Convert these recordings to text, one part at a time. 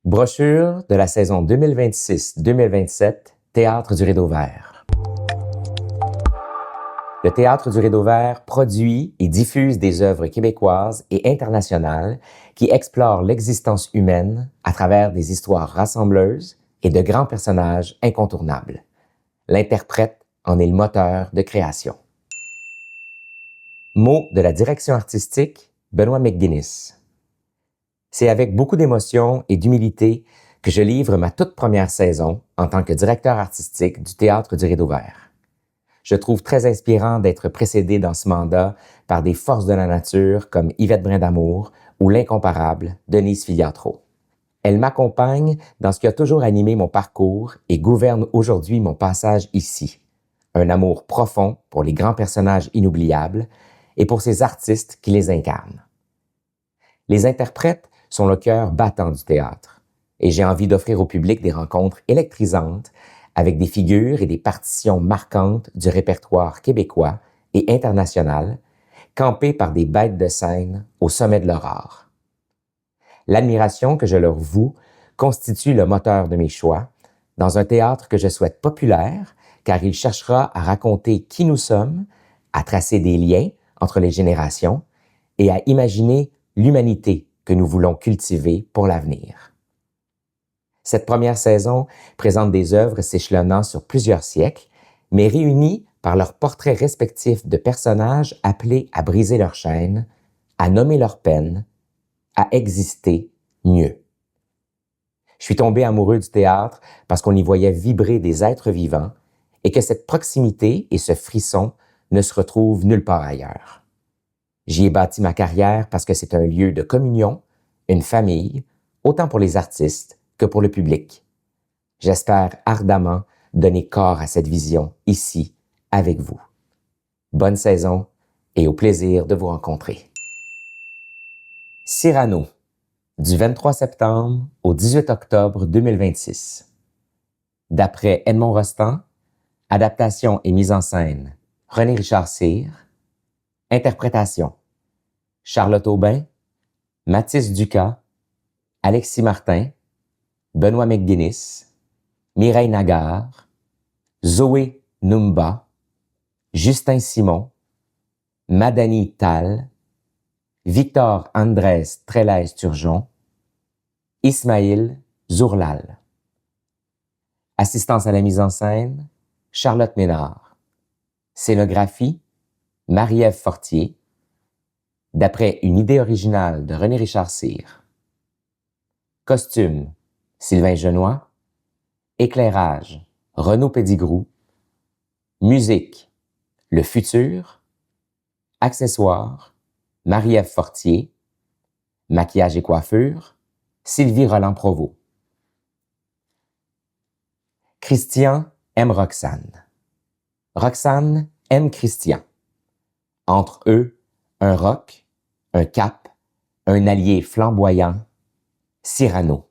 Brochure de la saison 2026-2027, Théâtre du Rideau Vert. Le Théâtre du Rideau Vert produit et diffuse des œuvres québécoises et internationales qui explorent l'existence humaine à travers des histoires rassembleuses et de grands personnages incontournables. L'interprète en est le moteur de création. Mot de la direction artistique, Benoît McGuinness. C'est avec beaucoup d'émotion et d'humilité que je livre ma toute première saison en tant que directeur artistique du Théâtre du Rideau Vert. Je trouve très inspirant d'être précédé dans ce mandat par des forces de la nature comme Yvette Brindamour ou l'incomparable Denise Filiatro. Elle m'accompagne dans ce qui a toujours animé mon parcours et gouverne aujourd'hui mon passage ici. Un amour profond pour les grands personnages inoubliables et pour ces artistes qui les incarnent. Les interprètes sont le cœur battant du théâtre, et j'ai envie d'offrir au public des rencontres électrisantes avec des figures et des partitions marquantes du répertoire québécois et international, campées par des bêtes de scène au sommet de leur art. L'admiration que je leur voue constitue le moteur de mes choix, dans un théâtre que je souhaite populaire, car il cherchera à raconter qui nous sommes, à tracer des liens entre les générations et à imaginer l'humanité que nous voulons cultiver pour l'avenir. Cette première saison présente des œuvres s'échelonnant sur plusieurs siècles, mais réunies par leurs portraits respectifs de personnages appelés à briser leur chaîne, à nommer leur peine, à exister mieux. Je suis tombé amoureux du théâtre parce qu'on y voyait vibrer des êtres vivants et que cette proximité et ce frisson ne se retrouvent nulle part ailleurs. J'y ai bâti ma carrière parce que c'est un lieu de communion, une famille, autant pour les artistes que pour le public. J'espère ardemment donner corps à cette vision ici, avec vous. Bonne saison et au plaisir de vous rencontrer. Cyrano, du 23 septembre au 18 octobre 2026. D'après Edmond Rostand, adaptation et mise en scène, René Richard Cyr. Interprétation, Charlotte Aubin, Mathis Ducas, Alexis Martin, Benoît McGuinness, Mireille Nagar, Zoé Numba, Justin Simon, Madani Tal, Victor Andrés Trélez-Turgeon, Ismaïl Zourlal. Assistance à la mise en scène, Charlotte Ménard. Scénographie, Marie-Ève Fortier, d'après une idée originale de René Richard Cyr. Costume, Sylvain Genois. Éclairage, Renaud Pédigrou. Musique, Le Futur. Accessoires, Marie-Ève Fortier. Maquillage et coiffure, Sylvie Roland-Provost. Christian aime Roxane. Roxane aime Christian. Entre eux, un roc, un cap, un allié flamboyant, Cyrano,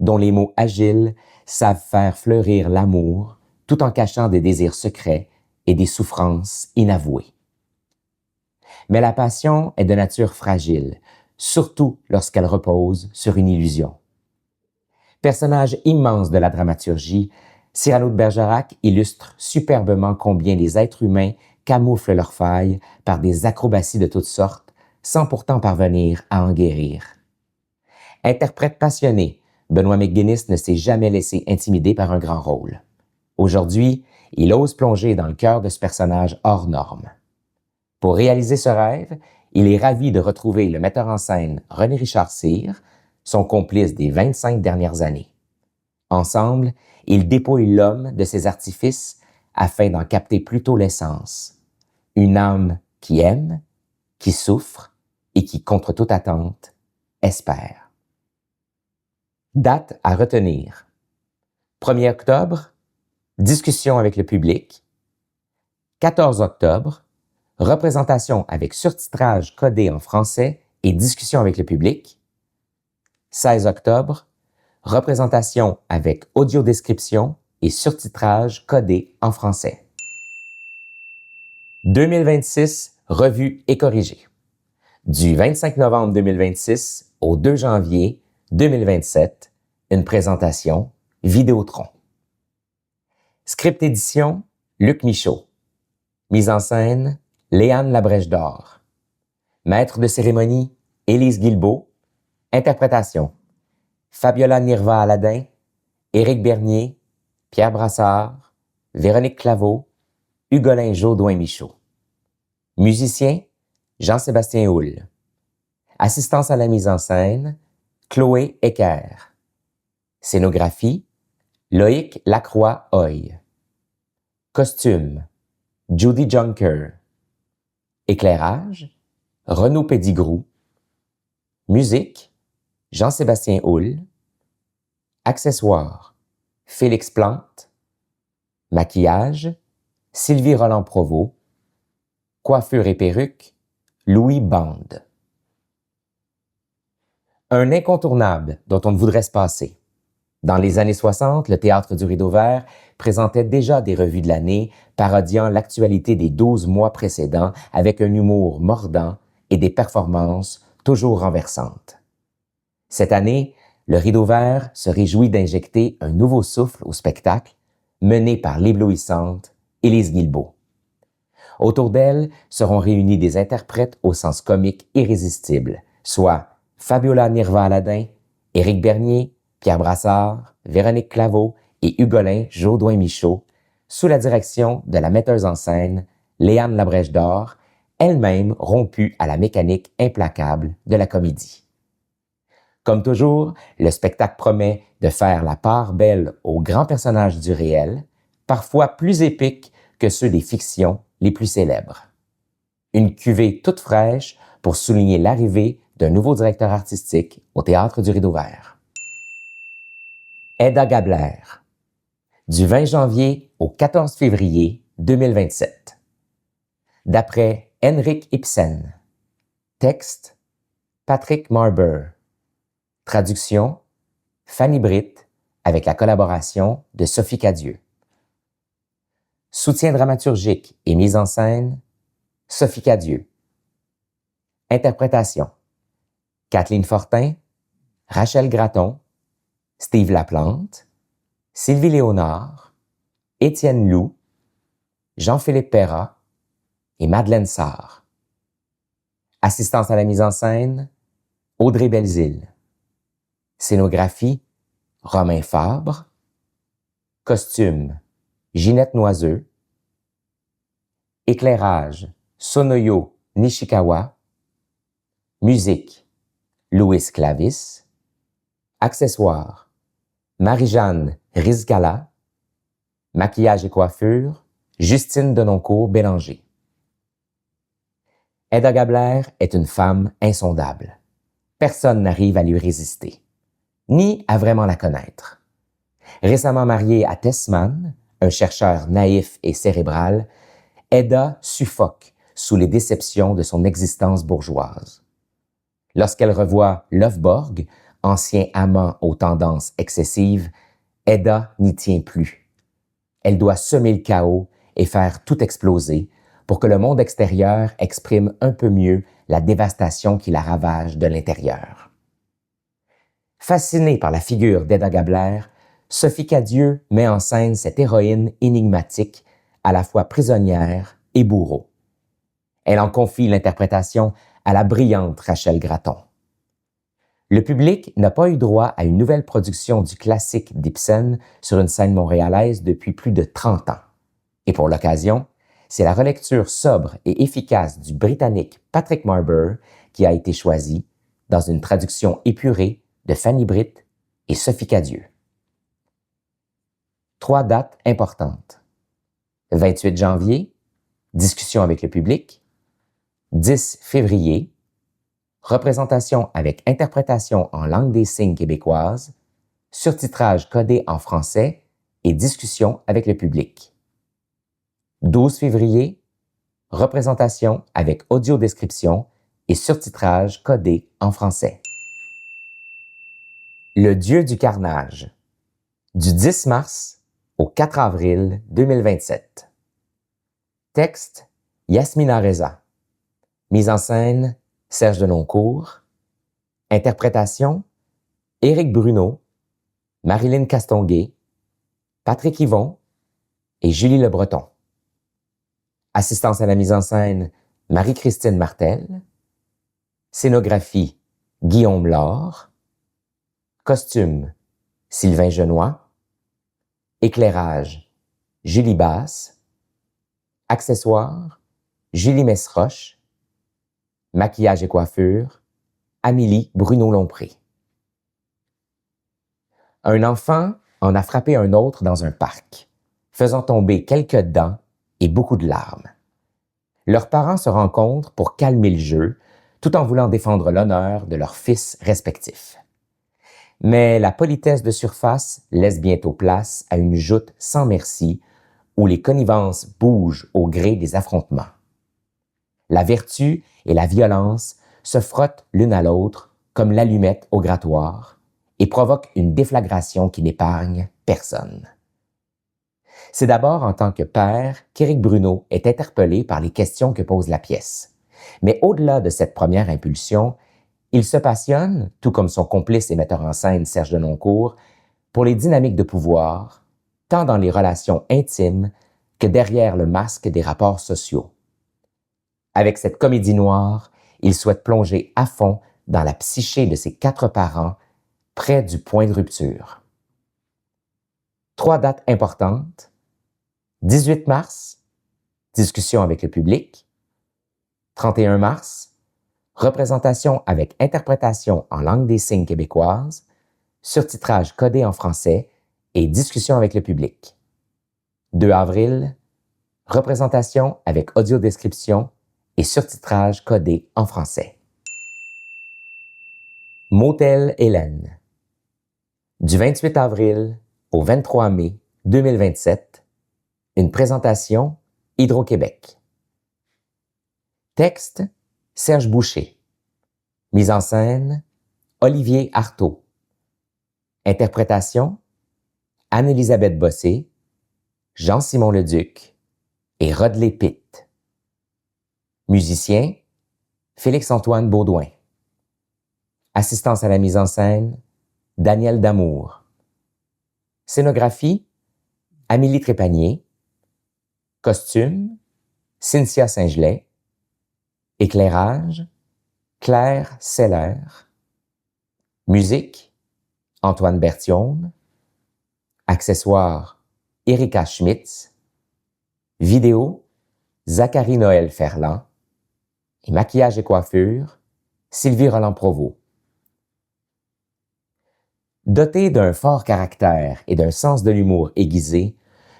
dont les mots agiles savent faire fleurir l'amour tout en cachant des désirs secrets et des souffrances inavouées. Mais la passion est de nature fragile, surtout lorsqu'elle repose sur une illusion. Personnage immense de la dramaturgie, Cyrano de Bergerac illustre superbement combien les êtres humains camouflent leurs failles par des acrobaties de toutes sortes, sans pourtant parvenir à en guérir. Interprète passionné, Benoît McGuinness ne s'est jamais laissé intimider par un grand rôle. Aujourd'hui, il ose plonger dans le cœur de ce personnage hors norme. Pour réaliser ce rêve, il est ravi de retrouver le metteur en scène René Richard Cyr, son complice des 25 dernières années. Ensemble, ils dépouillent l'homme de ses artifices afin d'en capter plutôt l'essence. Une âme qui aime, qui souffre et qui, contre toute attente, espère. Date à retenir. 1er octobre, discussion avec le public. 14 octobre, représentation avec surtitrage codé en français et discussion avec le public. 16 octobre, représentation avec audiodescription et surtitrage codé en français. 2026, revue et corrigée. Du 25 novembre 2026 au 2 janvier 2027, une présentation Vidéotron. Script édition, Luc Michaud. Mise en scène, Léane Labrèche d'Or. Maître de cérémonie, Élise Guilbeault. Interprétation, Fabiola Nirva-Aladin, Éric Bernier, Pierre Brassard, Véronique Claveau, Hugolin Jodoin-Michaud. Musicien, Jean-Sébastien Houle. Assistance à la mise en scène, Chloé Ecker. Scénographie, Loïc Lacroix-Hoy. Costume, Judy Junker. Éclairage, Renaud Pédigrou. Musique, Jean-Sébastien Houle. Accessoires, Félix Plante. Maquillage, Sylvie Roland-Provost. Coiffure et perruque, Louis Bande. Un incontournable dont on ne voudrait se passer. Dans les années 60, le Théâtre du Rideau Vert présentait déjà des revues de l'année parodiant l'actualité des 12 mois précédents avec un humour mordant et des performances toujours renversantes. Cette année, le Rideau Vert se réjouit d'injecter un nouveau souffle au spectacle mené par l'éblouissante Élise Guilbeault. Autour d'elle seront réunis des interprètes au sens comique irrésistible, soit Fabiola Nirva-Aladin, Éric Bernier, Pierre Brassard, Véronique Claveau et Hugolin Jodoin-Michaud, sous la direction de la metteuse en scène Léane Labrèche d'Or, elle-même rompue à la mécanique implacable de la comédie. Comme toujours, le spectacle promet de faire la part belle aux grands personnages du réel, parfois plus épiques que ceux des fictions les plus célèbres. Une cuvée toute fraîche pour souligner l'arrivée d'un nouveau directeur artistique au Théâtre du Rideau Vert. Hedda Gabler, du 20 janvier au 14 février 2027. D'après Henrik Ibsen. Texte, Patrick Marber. Traduction, Fanny Britt, avec la collaboration de Sophie Cadieux. Soutien dramaturgique et mise en scène, Sophie Cadieux. Interprétation, Kathleen Fortin, Rachel Gratton, Steve Laplante, Sylvie Léonard, Étienne Loup, Jean-Philippe Perra et Madeleine Sarr. Assistance à la mise en scène, Audrey Belzile. Scénographie, Romain Fabre. Costume, Ginette Noiseux. Éclairage, Sonoyo Nishikawa. Musique, Louis Clavis. Accessoires, Marie-Jeanne Rizgala. Maquillage et coiffure, Justine Denoncourt-Bélanger. Hedda Gabler est une femme insondable. Personne n'arrive à lui résister, ni à vraiment la connaître. Récemment mariée à Tessman, un chercheur naïf et cérébral, Hedda suffoque sous les déceptions de son existence bourgeoise. Lorsqu'elle revoit Lovborg, ancien amant aux tendances excessives, Hedda n'y tient plus. Elle doit semer le chaos et faire tout exploser pour que le monde extérieur exprime un peu mieux la dévastation qui la ravage de l'intérieur. Fascinée par la figure d'Hedda Gabler, Sophie Cadieux met en scène cette héroïne énigmatique, à la fois prisonnière et bourreau. Elle en confie l'interprétation à la brillante Rachel Gratton. Le public n'a pas eu droit à une nouvelle production du classique d'Ibsen sur une scène montréalaise depuis plus de 30 ans. Et pour l'occasion, c'est la relecture sobre et efficace du Britannique Patrick Marber qui a été choisie dans une traduction épurée de Fanny Britt et Sophie Cadieux. 3 dates importantes. 28 janvier, discussion avec le public. 10 février, représentation avec interprétation en langue des signes québécoise, surtitrage codé en français et discussion avec le public. 12 février, représentation avec audiodescription et surtitrage codé en français. Le Dieu du carnage, du 10 mars au 4 avril 2027. Texte, Yasmina Reza. Mise en scène, Serge Denoncourt. Interprétation, Éric Bruno, Marilyn Castonguay, Patrick Yvon et Julie Le Breton. Assistance à la mise en scène, Marie-Christine Martel. Scénographie, Guillaume Laure. Costume, Sylvain Genois. Éclairage, Julie Basse. Accessoires, Julie Mesroche. Maquillage et coiffure, Amélie Bruno-Lompré. Un enfant en a frappé un autre dans un parc, faisant tomber quelques dents et beaucoup de larmes. Leurs parents se rencontrent pour calmer le jeu, tout en voulant défendre l'honneur de leurs fils respectifs. Mais la politesse de surface laisse bientôt place à une joute sans merci où les connivences bougent au gré des affrontements. La vertu et la violence se frottent l'une à l'autre comme l'allumette au grattoir et provoquent une déflagration qui n'épargne personne. C'est d'abord en tant que père qu'Éric Bruno est interpellé par les questions que pose la pièce. Mais au-delà de cette première impulsion, il se passionne, tout comme son complice et metteur en scène Serge Denoncourt, pour les dynamiques de pouvoir, tant dans les relations intimes que derrière le masque des rapports sociaux. Avec cette comédie noire, il souhaite plonger à fond dans la psyché de ses 4 parents, près du point de rupture. 3 dates importantes. 18 mars, discussion avec le public. 31 mars, représentation avec interprétation en langue des signes québécoise, surtitrage codé en français et discussion avec le public. 2 avril, représentation avec audiodescription et surtitrage codé en français. Motel Hélène. Du 28 avril au 23 mai 2027, une présentation Hydro-Québec. Texte Serge Boucher. Mise en scène Olivier Artaud. Interprétation Anne-Élisabeth Bossé, Jean-Simon Leduc et Rodley Pitt. Musicien Félix-Antoine Baudouin. Assistance à la mise en scène Daniel Damour. Scénographie Amélie Trépanier. Costume Cynthia Saint-Gelais. Éclairage Claire Seller. Musique Antoine Berthiaume. Accessoires Erika Schmitz. Vidéo Zachary Noël Ferland. Et maquillage et coiffure Sylvie Roland-Provost. Dotée d'un fort caractère et d'un sens de l'humour aiguisé,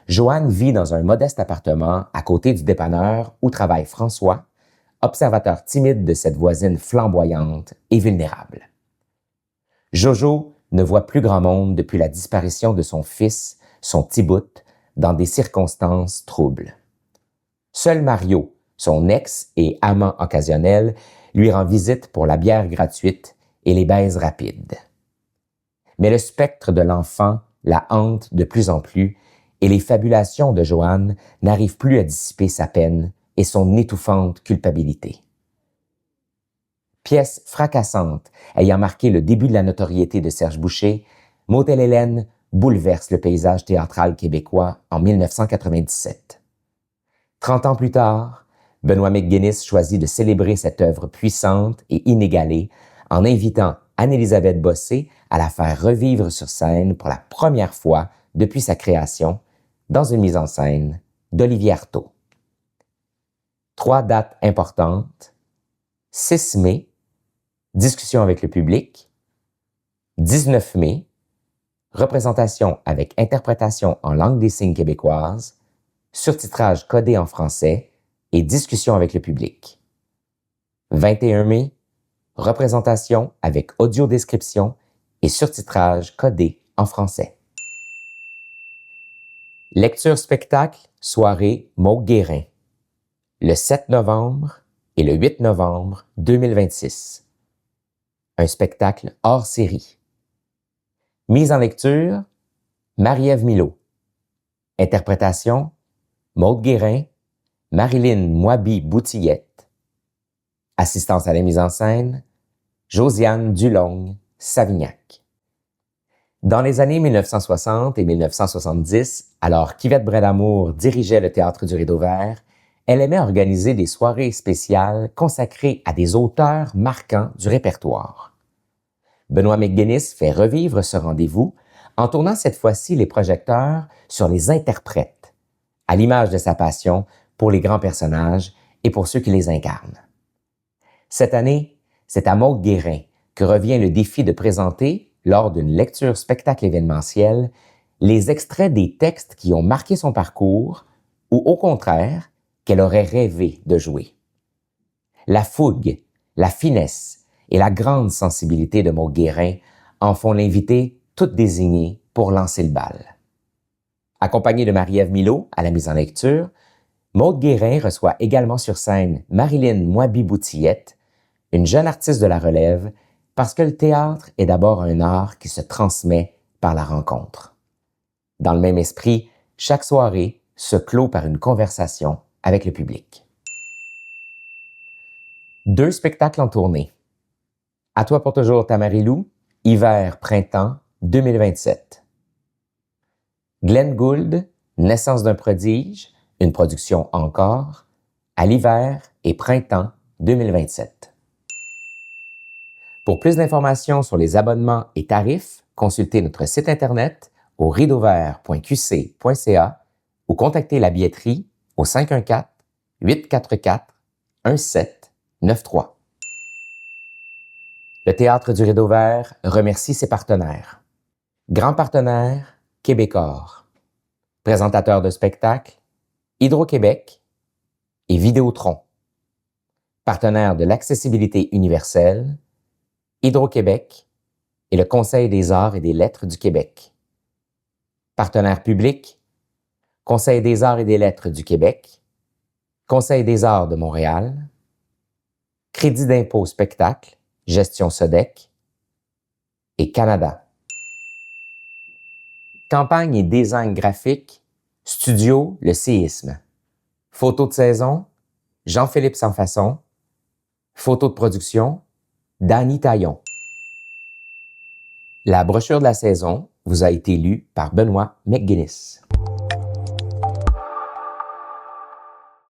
Joanne vit dans un modeste appartement à côté du dépanneur où travaille François, observateur timide de cette voisine flamboyante et vulnérable. Jojo ne voit plus grand monde depuis la disparition de son fils, son petit bout, dans des circonstances troubles. Seul Mario, son ex et amant occasionnel, lui rend visite pour la bière gratuite et les baises rapides. Mais le spectre de l'enfant la hante de plus en plus et les fabulations de Joanne n'arrivent plus à dissiper sa peine et son étouffante culpabilité. Pièce fracassante ayant marqué le début de la notoriété de Serge Boucher, Motel Hélène bouleverse le paysage théâtral québécois en 1997. 30 ans plus tard, Benoît McGuinness choisit de célébrer cette œuvre puissante et inégalée en invitant Anne-Élisabeth Bossé à la faire revivre sur scène pour la première fois depuis sa création, dans une mise en scène d'Olivier Artaud. 3 dates importantes. 6 mai, discussion avec le public. 19 mai, représentation avec interprétation en langue des signes québécoise, surtitrage codé en français et discussion avec le public. 21 mai, représentation avec audiodescription et surtitrage codé en français. Lecture-spectacle, soirée Maude Guérin. Le 7 novembre et le 8 novembre 2026. Un spectacle hors série. Mise en lecture, Marie-Ève Milot. Interprétation, Maude Guérin, Marilyn Moiby-Boutillette. Assistance à la mise en scène, Josiane Dulong-Savignac. Dans les années 1960 et 1970, alors qu'Yvette Brindamour dirigeait le Théâtre du Rideau Vert, elle aimait organiser des soirées spéciales consacrées à des auteurs marquants du répertoire. Benoît McGuinness fait revivre ce rendez-vous en tournant cette fois-ci les projecteurs sur les interprètes, à l'image de sa passion pour les grands personnages et pour ceux qui les incarnent. Cette année, c'est à Maude Guérin que revient le défi de présenter, lors d'une lecture spectacle événementielle, les extraits des textes qui ont marqué son parcours ou, au contraire, qu'elle aurait rêvé de jouer. La fougue, la finesse et la grande sensibilité de Maude Guérin en font l'invité toute désignée pour lancer le bal. Accompagnée de Marie-Ève Milot à la mise en lecture, Maude Guérin reçoit également sur scène Marilyn Moabi-Boutillette, une jeune artiste de la relève, parce que le théâtre est d'abord un art qui se transmet par la rencontre. Dans le même esprit, chaque soirée se clôt par une conversation avec le public. 2 spectacles en tournée. À toi pour toujours, Tamarilou, hiver-printemps 2027. Glenn Gould, Naissance d'un prodige, une production encore, à l'hiver et printemps 2027. Pour plus d'informations sur les abonnements et tarifs, consultez notre site internet au rideauvert.qc.ca ou contactez la billetterie au 514-844-1793. Le Théâtre du Rideau Vert remercie ses partenaires. Grands partenaires, Québecor. Présentateur de spectacles, Hydro-Québec et Vidéotron. Partenaire de l'accessibilité universelle, Hydro-Québec et le Conseil des arts et des lettres du Québec. Partenaire public, Conseil des arts et des lettres du Québec, Conseil des arts de Montréal, Crédit d'impôt spectacle, Gestion Sodec et Canada. Campagne et design graphique, Studio Le Séisme. Photo de saison, Jean-Philippe Sansfaçon. Photo de production, Danny Taillon. La brochure de la saison vous a été lue par Benoît McGuinness.